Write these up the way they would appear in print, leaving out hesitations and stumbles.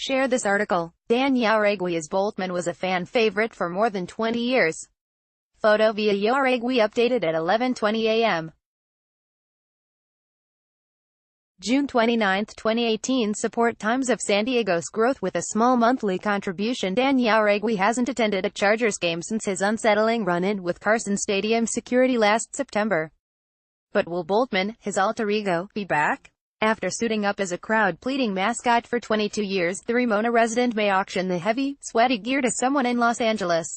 Share this article. Dan Jauregui's Boltman was a fan favorite for more than 20 years. Photo via Jauregui, updated at 11:20 a.m. June 29, 2018. Support Times of San Diego's growth with a small monthly contribution. Dan Jauregui hasn't attended a Chargers game since his unsettling run-in with Carson Stadium security last September. But will Boltman, his alter ego, be back? After suiting up as a crowd-pleasing mascot for 22 years, the Ramona resident may auction the heavy, sweaty gear to someone in Los Angeles.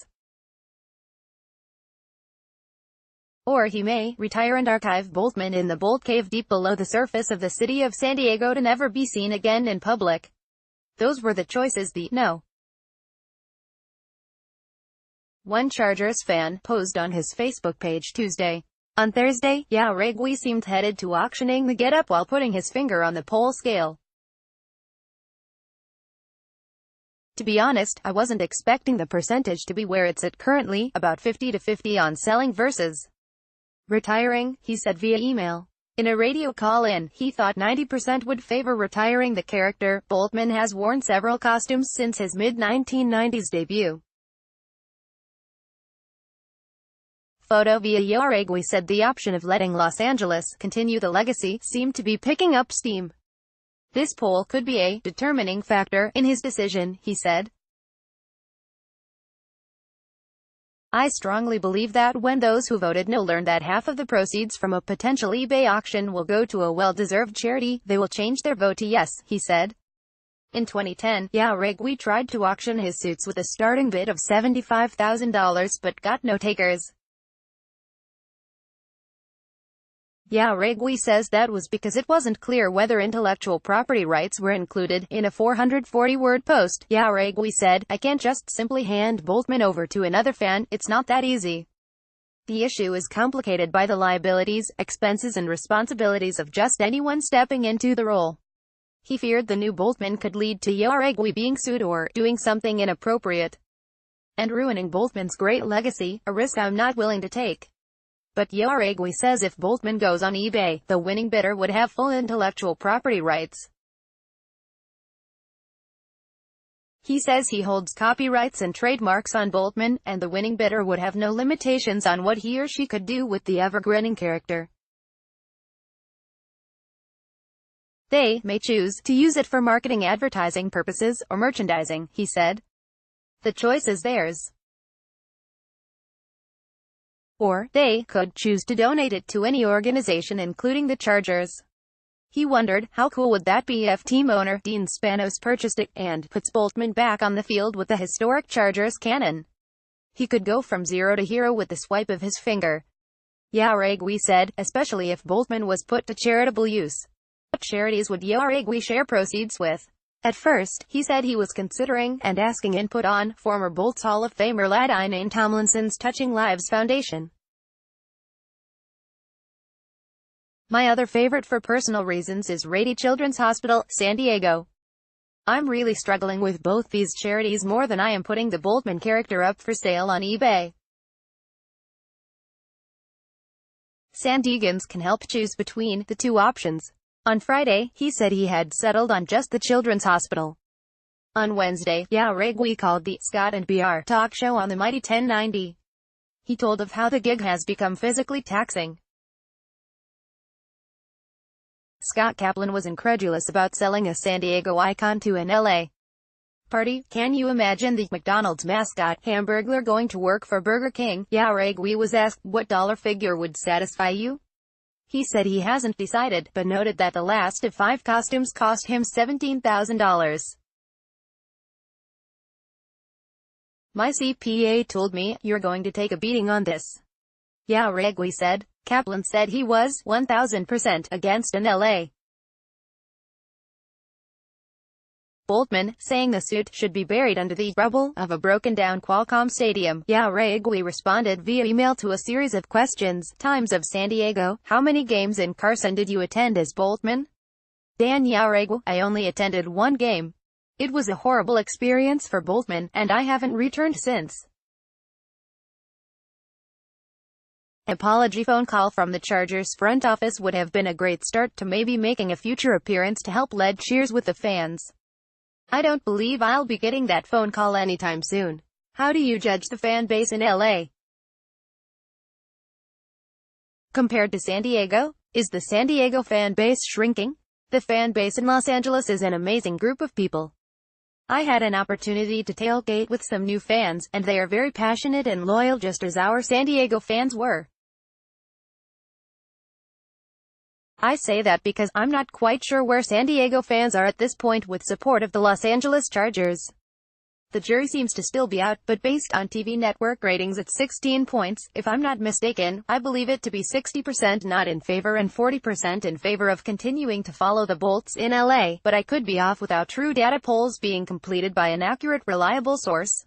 Or he may retire and archive Boltman in the Bolt Cave deep below the surface of the city of San Diego to never be seen again in public. Those were the choices the No. 1 Chargers fan posed on his Facebook page Tuesday. On Thursday, Jauregui seemed headed to auctioning the getup while putting his finger on the pole scale. To be honest, I wasn't expecting the percentage to be where it's at currently, about 50-50 on selling versus retiring, he said via email. In a radio call-in, he thought 90% would favor retiring the character. Boltman has worn several costumes since his mid-1990s debut. Photo via Jauregui said the option of letting Los Angeles continue the legacy seemed to be picking up steam. This poll could be a determining factor in his decision, he said. I strongly believe that when those who voted no learn that half of the proceeds from a potential eBay auction will go to a well-deserved charity, they will change their vote to yes, he said. In 2010, Jauregui tried to auction his suits with a starting bid of $75,000 but got no takers. Jauregui says that was because it wasn't clear whether intellectual property rights were included. In a 440-word post, Jauregui said, "I can't just simply hand Boltman over to another fan, it's not that easy. The issue is complicated by the liabilities, expenses and responsibilities of just anyone stepping into the role." He feared the new Boltman could lead to Jauregui being sued or doing something inappropriate and ruining Boltman's great legacy, a risk I'm not willing to take. But Jauregui says if Boltman goes on eBay, the winning bidder would have full intellectual property rights. He says he holds copyrights and trademarks on Boltman, and the winning bidder would have no limitations on what he or she could do with the ever-grinning character. They may choose to use it for marketing, advertising purposes, or merchandising, he said. The choice is theirs. Or, they could choose to donate it to any organization including the Chargers. He wondered, how cool would that be if team owner Dean Spanos purchased it, and puts Boltman back on the field with the historic Chargers cannon? He could go from zero to hero with the swipe of his finger. Jauregui said, especially if Boltman was put to charitable use. What charities would Jauregui share proceeds with? At first, he said he was considering, and asking input on, former Bolts Hall of Famer LaDainian Tomlinson's Touching Lives Foundation. My other favorite for personal reasons is Rady Children's Hospital, San Diego. I'm really struggling with both these charities more than I am putting the Boltman character up for sale on eBay. San Diegans can help choose between the two options. On Friday, he said he had settled on just the Children's Hospital. On Wednesday, Jauregui called the Scott and BR talk show on the Mighty 1090. He told of how the gig has become physically taxing. Scott Kaplan was incredulous about selling a San Diego icon to an LA party. Can you imagine the McDonald's mascot, Hamburglar, going to work for Burger King? Jauregui was asked, what dollar figure would satisfy you? He said he hasn't decided, but noted that the last of 5 costumes cost him $17,000. My CPA told me, you're going to take a beating on this, Jauregui said. Kaplan said he was 1,000% against an LA Boltman, saying the suit should be buried under the rubble of a broken-down Qualcomm Stadium. Jauregui responded via email to a series of questions. Times of San Diego, how many games in Carson did you attend as Boltman? Dan Jauregui, I only attended 1 game. It was a horrible experience for Boltman, and I haven't returned since. An apology phone call from the Chargers front office would have been a great start to maybe making a future appearance to help lead cheers with the fans. I don't believe I'll be getting that phone call anytime soon. How do you judge the fan base in LA? Compared to San Diego? Is the San Diego fan base shrinking? The fan base in Los Angeles is an amazing group of people. I had an opportunity to tailgate with some new fans, and they are very passionate and loyal just as our San Diego fans were. I say that because I'm not quite sure where San Diego fans are at this point with support of the Los Angeles Chargers. The jury seems to still be out, but based on TV network ratings at 16 points, if I'm not mistaken, I believe it to be 60% not in favor and 40% in favor of continuing to follow the Bolts in LA, but I could be off without true data polls being completed by an accurate, reliable source.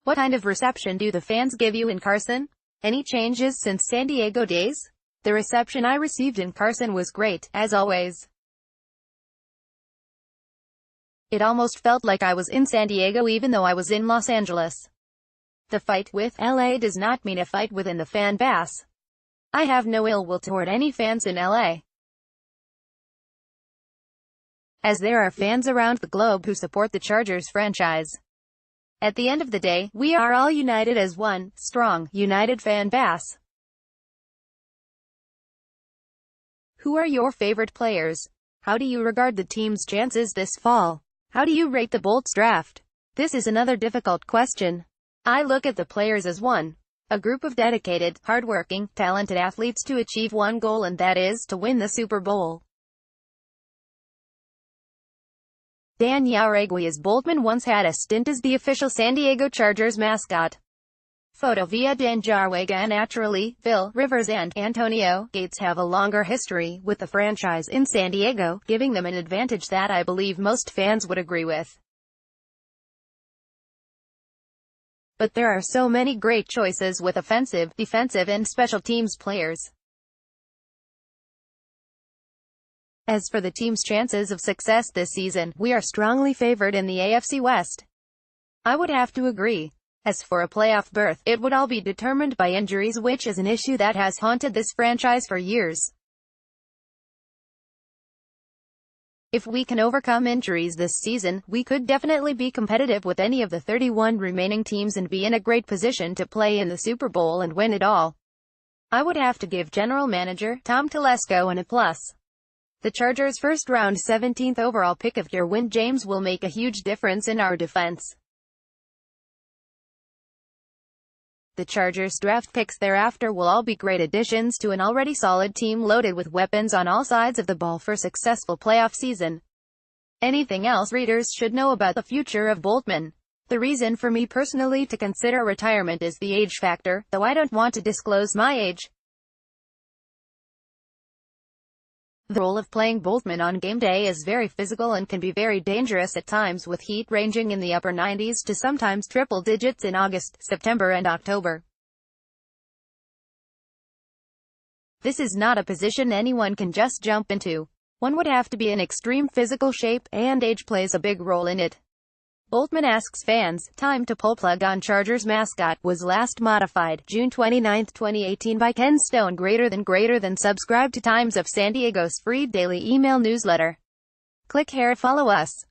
What kind of reception do the fans give you in Carson? Any changes since San Diego days? The reception I received in Carson was great, as always. It almost felt like I was in San Diego even though I was in Los Angeles. The fight with LA does not mean a fight within the fan base. I have no ill will toward any fans in LA, as there are fans around the globe who support the Chargers franchise. At the end of the day, we are all united as one, strong, united fan base. Who are your favorite players? How do you regard the team's chances this fall? How do you rate the Bolts draft? This is another difficult question. I look at the players as one, a group of dedicated, hardworking, talented athletes to achieve one goal, and that is to win the Super Bowl. Dan Yaregui Boltman once had a stint as the official San Diego Chargers mascot. Photo via Dan Jarwega. Naturally, Phil Rivers and Antonio Gates have a longer history with the franchise in San Diego, giving them an advantage that I believe most fans would agree with. But there are so many great choices with offensive, defensive and special teams players. As for the team's chances of success this season, we are strongly favored in the AFC West. I would have to agree. As for a playoff berth, it would all be determined by injuries, which is an issue that has haunted this franchise for years. If we can overcome injuries this season, we could definitely be competitive with any of the 31 remaining teams and be in a great position to play in the Super Bowl and win it all. I would have to give General Manager Tom Telesco an A+. The Chargers' first-round 17th overall pick of Derwin James will make a huge difference in our defense. The Chargers' draft picks thereafter will all be great additions to an already solid team loaded with weapons on all sides of the ball for a successful playoff season. Anything else readers should know about the future of Boltman? The reason for me personally to consider retirement is the age factor, though I don't want to disclose my age. The role of playing Boltman on game day is very physical and can be very dangerous at times, with heat ranging in the upper 90s to sometimes triple digits in August, September and October. This is not a position anyone can just jump into. One would have to be in extreme physical shape, and age plays a big role in it. Boltman asks fans. Time to pull plug on Chargers mascot was last modified June 29, 2018 by Ken Stone. Greater than subscribe to Times of San Diego's free daily email newsletter. Click here to follow us.